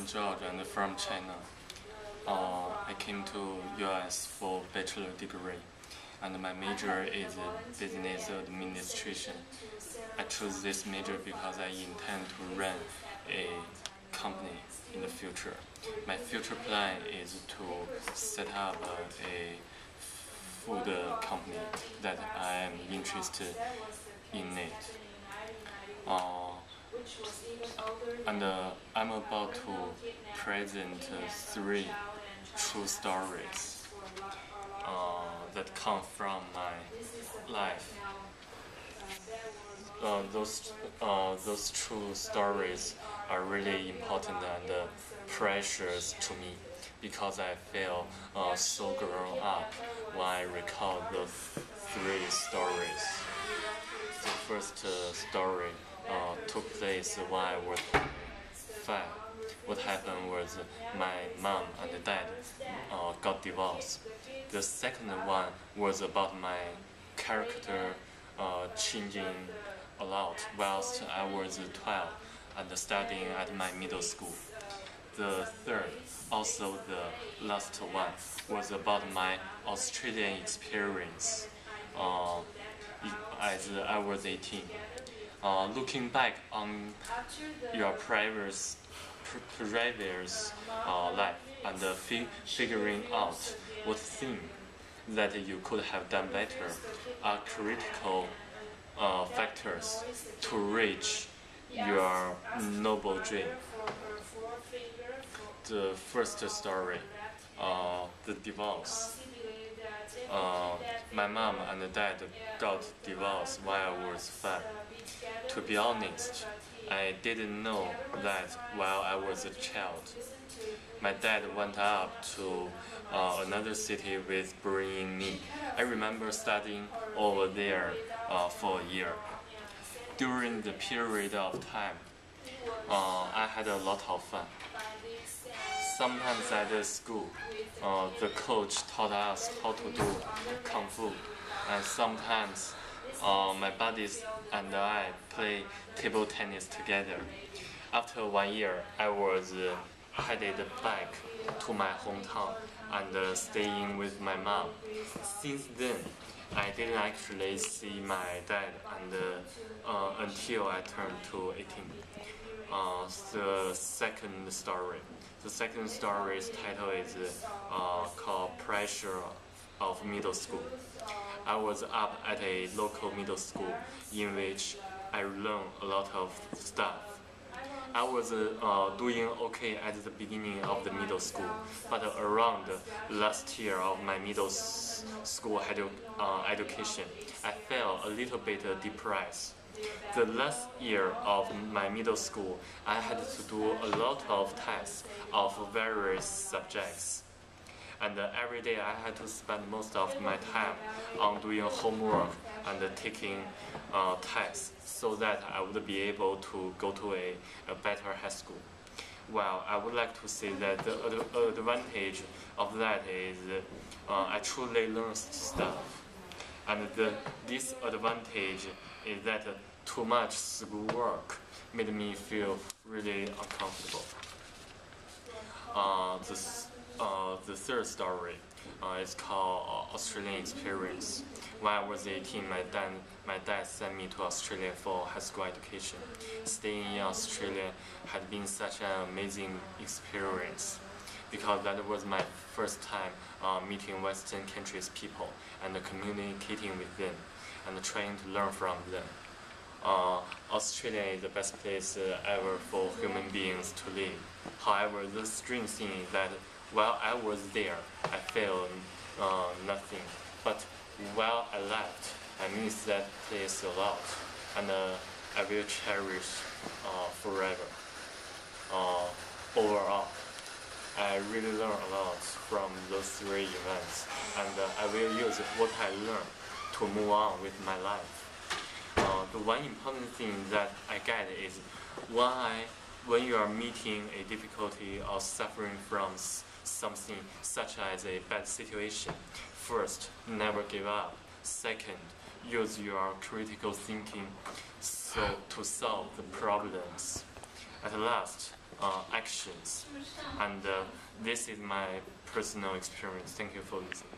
I'm George and from China. I came to US for bachelor degree, and my major is business administration. I chose this major because I intend to run a company in the future. My future plan is to set up a food company that I am interested in it. And I'm about to present three true stories that come from my life. Those true stories are really important and precious to me because I feel so grown up when I recall the three stories. The first story took place when I was 5. What happened was my mom and dad got divorced. The second one was about my character changing a lot whilst I was 12 and studying at my middle school. The third, also the last one, was about my Australian experience as I was 18. Looking back on your previous life and figuring out what thing that you could have done better are critical factors to reach your noble dream. The first story, the divorce. My mom and dad got divorced while I was 5. To be honest, I didn't know that while I was a child. My dad went up to another city with bringing me. I remember studying over there for a year. During the period of time, I had a lot of fun. Sometimes at the school, the coach taught us how to do kung fu, and sometimes my buddies and I play table tennis together. After 1 year, I was headed back to my hometown and staying with my mom. Since then, I didn't actually see my dad until I turned to 18. The second story. The second story's title is called Pressure of Middle School. I was up at a local middle school in which I learned a lot of stuff. I was doing okay at the beginning of the middle school, but around the last year of my middle school education, I felt a little bit depressed. The last year of my middle school, I had to do a lot of tests of various subjects. And every day I had to spend most of my time on doing homework and taking tests so that I would be able to go to a better high school. Well, I would like to say that the advantage of that is I truly learned stuff. And the disadvantage is that too much schoolwork made me feel really uncomfortable. The third story is called Australian Experience. When I was 18, my dad sent me to Australia for high school education. Staying in Australia had been such an amazing experience because that was my first time meeting Western countries' people and communicating with them and trying to learn from them. Australia is the best place ever for human beings to live. However, the strange thing is that while I was there, I felt nothing. But while I left, I miss that place a lot, and I will cherish forever. Overall, I really learned a lot from those three events, and I will use what I learned to move on with my life. The one important thing that I get is when you are meeting a difficulty or suffering from something such as a bad situation, first, never give up. Second, use your critical thinking to solve the problems. At last, actions. And this is my personal experience. Thank you for listening.